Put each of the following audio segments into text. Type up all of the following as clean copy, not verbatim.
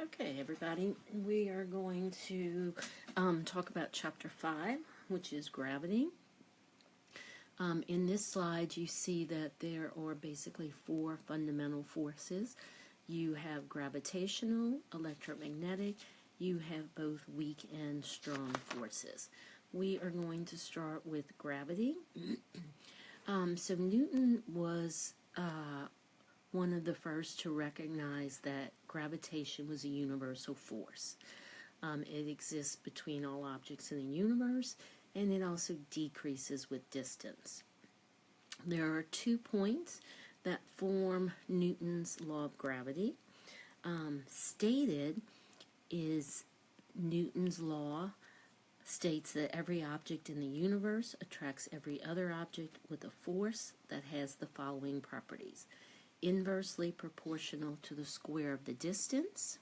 Okay, everybody, we are going to talk about Chapter 5, which is gravity. In this slide, you see that there are basically four fundamental forces. You have gravitational, electromagnetic, you have both weak and strong forces. We are going to start with gravity. So Newton was one of the first to recognize that gravitation was a universal force. It exists between all objects in the universe, and it also decreases with distance. There are 2 points that form Newton's law of gravity. Stated is Newton's law states that every object in the universe attracts every other object with a force that has the following properties: inversely proportional to the square of the distance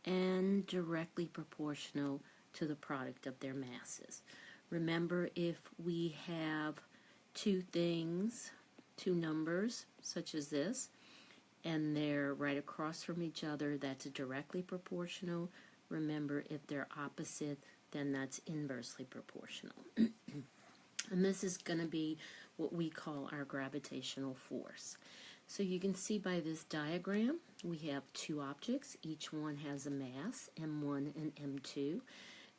and directly proportional to the product of their masses. Remember, if we have two things, two numbers, such as this, and they're right across from each other, that's directly proportional. Remember, if they're opposite, then that's inversely proportional. And this is going to be what we call our gravitational force. So you can see by this diagram, we have two objects. Each one has a mass, M1 and M2.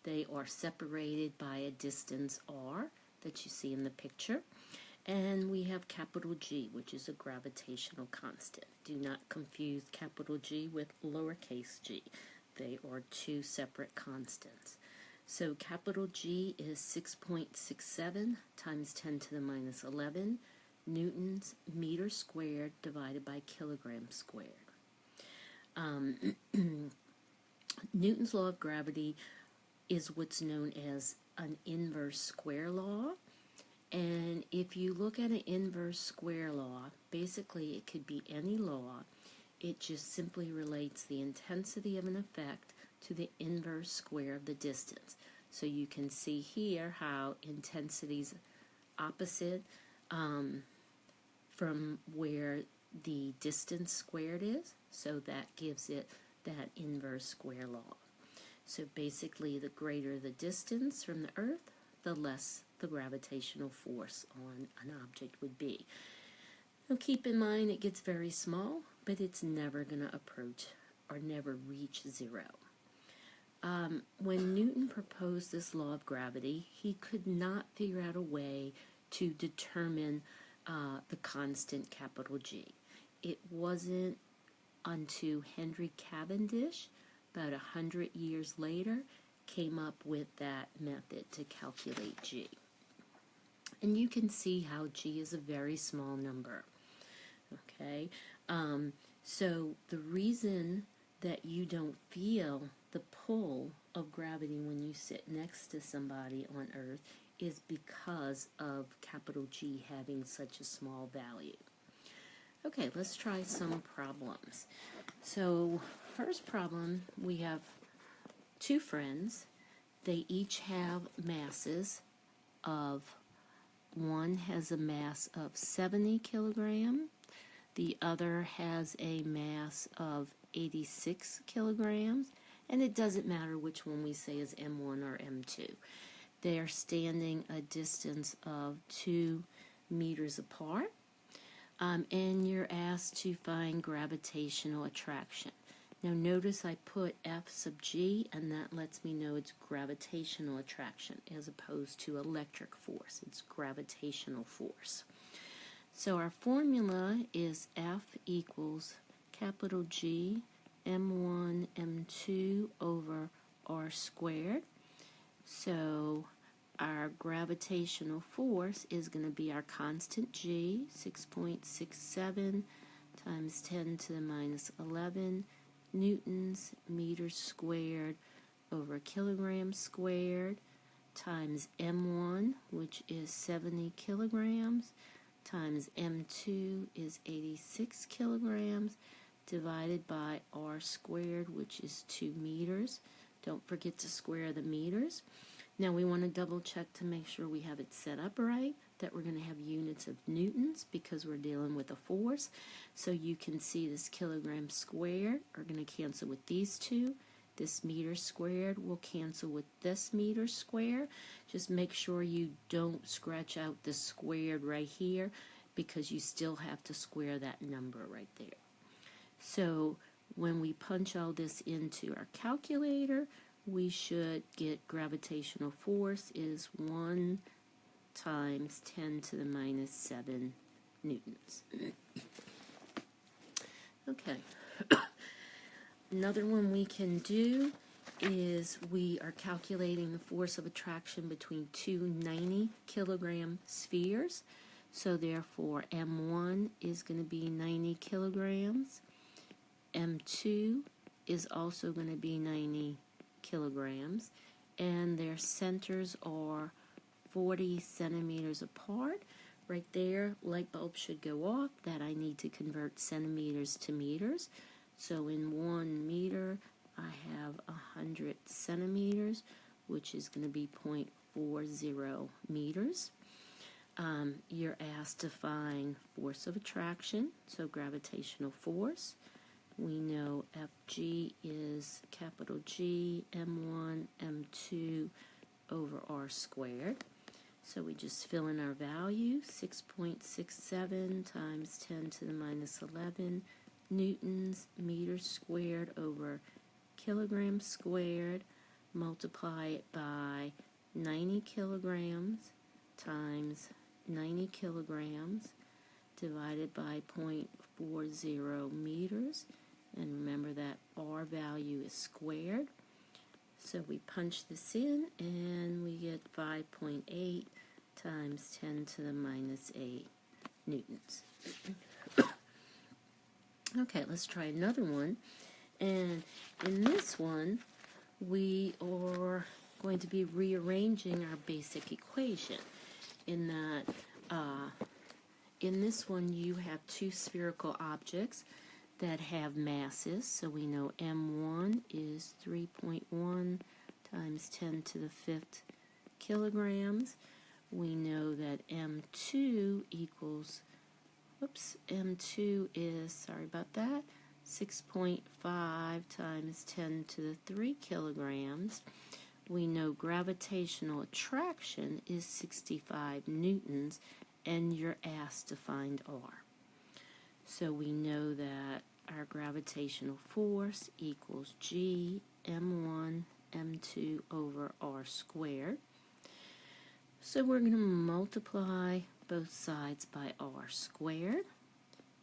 They are separated by a distance r that you see in the picture. And we have capital G, which is a gravitational constant. Do not confuse capital G with lowercase g. They are two separate constants. So capital G is 6.67 times 10 to the minus 11 newtons meter squared divided by kilogram squared. Newton's law of gravity is what's known as an inverse square law. And if you look at an inverse square law, basically it could be any law. It just simply relates the intensity of an effect to the inverse square of the distance. So you can see here how intensity's opposite from where the distance squared is. So that gives it that inverse square law. So basically, the greater the distance from the Earth, the less the gravitational force on an object would be. Now keep in mind it gets very small, but it's never going to approach or never reach zero. When Newton proposed this law of gravity, he could not figure out a way to determine the constant capital G. It wasn't until Henry Cavendish, about 100 years later, came up with that method to calculate G. And you can see how G is a very small number. Okay, so the reason that you don't feel the pull of gravity when you sit next to somebody on Earth is because of capital G having such a small value. Okay, let's try some problems. So, first problem, we have two friends. They each have masses of, one has a mass of 70 kilograms, the other has a mass of 86 kilograms, and it doesn't matter which one we say is M1 or M2. They are standing a distance of 2 meters apart, and you're asked to find gravitational attraction. Now notice I put F sub G, and that lets me know it's gravitational attraction as opposed to electric force. It's gravitational force. So our formula is F equals capital G M1 M2 over R squared. So our gravitational force is going to be our constant G, 6.67 times 10 to the minus 11 newtons meters squared over kilograms squared times M1, which is 70 kilograms, times M2 is 86 kilograms, divided by R squared, which is 2 meters. Don't forget to square the meters. Now we want to double check to make sure we have it set up right. that we're going to have units of newtons because we're dealing with a force. So you can see this kilogram squared are going to cancel with these two. This meter squared will cancel with this meter squared. Just make sure you don't scratch out the squared right here because you still have to square that number right there. So when we punch all this into our calculator, we should get gravitational force is 1 times 10 to the minus 7 newtons. Okay. Another one we can do is we are calculating the force of attraction between two 90 kilogram spheres. So therefore M1 is going to be 90 kilograms. M2 is also going to be 90 kilograms. And their centers are 40 centimeters apart. Right there, light bulb should go off that I need to convert centimeters to meters. So in 1 meter, I have 100 centimeters, which is going to be 0.40 meters. You're asked to find force of attraction, so gravitational force. We know Fg is capital G, M1, M2 over R squared. So we just fill in our value, 6.67 times 10 to the minus 11 newtons meters squared over kilograms squared, multiply it by 90 kilograms times 90 kilograms divided by 0.40 meters. And remember that R value is squared. So we punch this in and we get 5.8 times 10 to the minus 8 newtons. Okay, let's try another one. And in this one, we are going to be rearranging our basic equation. In that, in this one, you have two spherical objects that have masses. So we know M1 is 3.1 times 10 to the 5th kilograms. We know that M2 equals, M2 is, sorry about that, 6.5 times 10 to the 3 kilograms. We know gravitational attraction is 65 newtons, and you're asked to find R. So we know that our gravitational force equals G M1 M2 over R squared. So we're going to multiply both sides by R squared,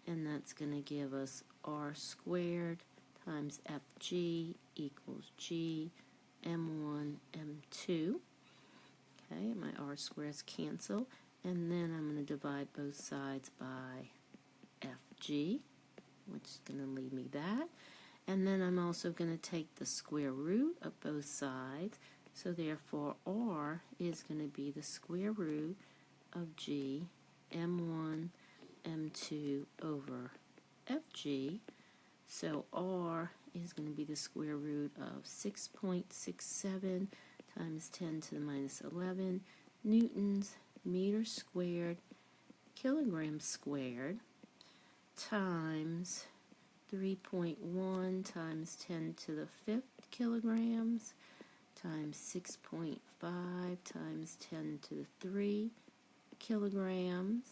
and that's going to give us R squared times Fg equals G M1 M2. Okay, my R squares cancel, and then I'm going to divide both sides by Fg, which is going to leave me that. And then I'm also going to take the square root of both sides, so therefore R is going to be the square root of G M1 M2 over Fg. So R is going to be the square root of 6.67 times 10 to the minus 11 newtons meters squared kilograms squared times 3.1 times 10 to the 5th kilograms times 6.5 times 10 to the 3 kilograms,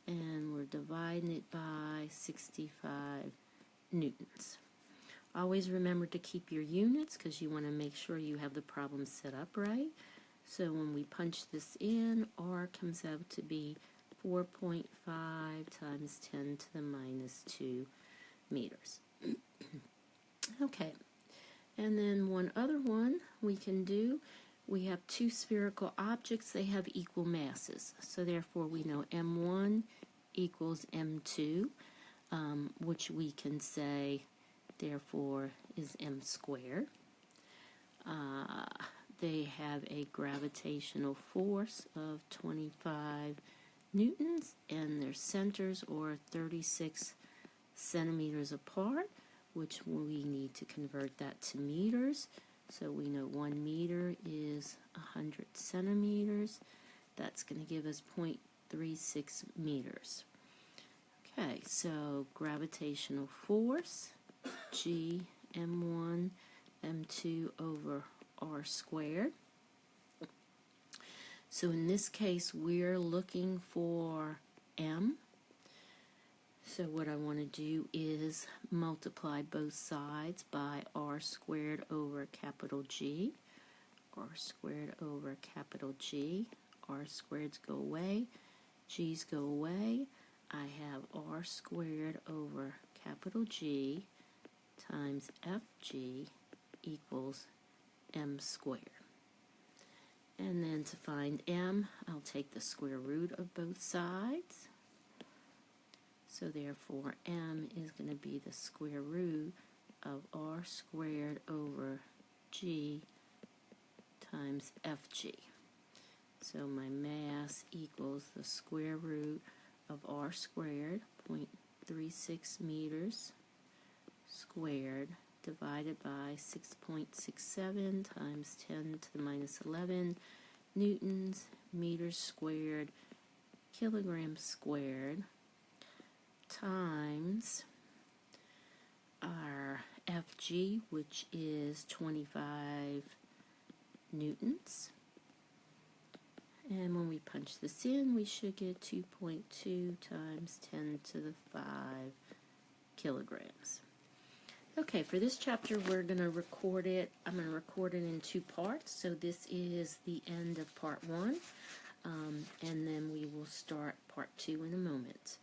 and we're dividing it by 65 newtons. Always remember to keep your units because you want to make sure you have the problem set up right. So when we punch this in, R comes out to be 4.5 times 10 to the minus 2 meters. Okay, and then one other one we can do, we have two spherical objects, they have equal masses. So therefore we know M1 equals M2, which we can say therefore is M squared. They have a gravitational force of 25 newtons, and their centers are 36 centimeters apart, which we need to convert that to meters. So we know 1 meter is 100 centimeters. That's going to give us 0.36 meters. Okay, so gravitational force, G m1 m2 over r squared. So in this case, we're looking for m. So what I want to do is multiply both sides by r squared over capital G. R squared over capital G. R squareds go away. G's go away. I have r squared over capital G times FG equals m squared. And then to find m, I'll take the square root of both sides. So therefore, m is going to be the square root of r squared over g times fg. So my mass equals the square root of r squared, 0.36 meters squared, divided by 6.67 times 10 to the minus 11 newtons, meters squared, kilograms squared, times our Fg, which is 25 newtons. And when we punch this in, we should get 2.2 times 10 to the 5 kilograms. Okay, for this chapter, we're going to record it. I'm going to record it in 2 parts. So this is the end of part 1, and then we will start part 2 in a moment.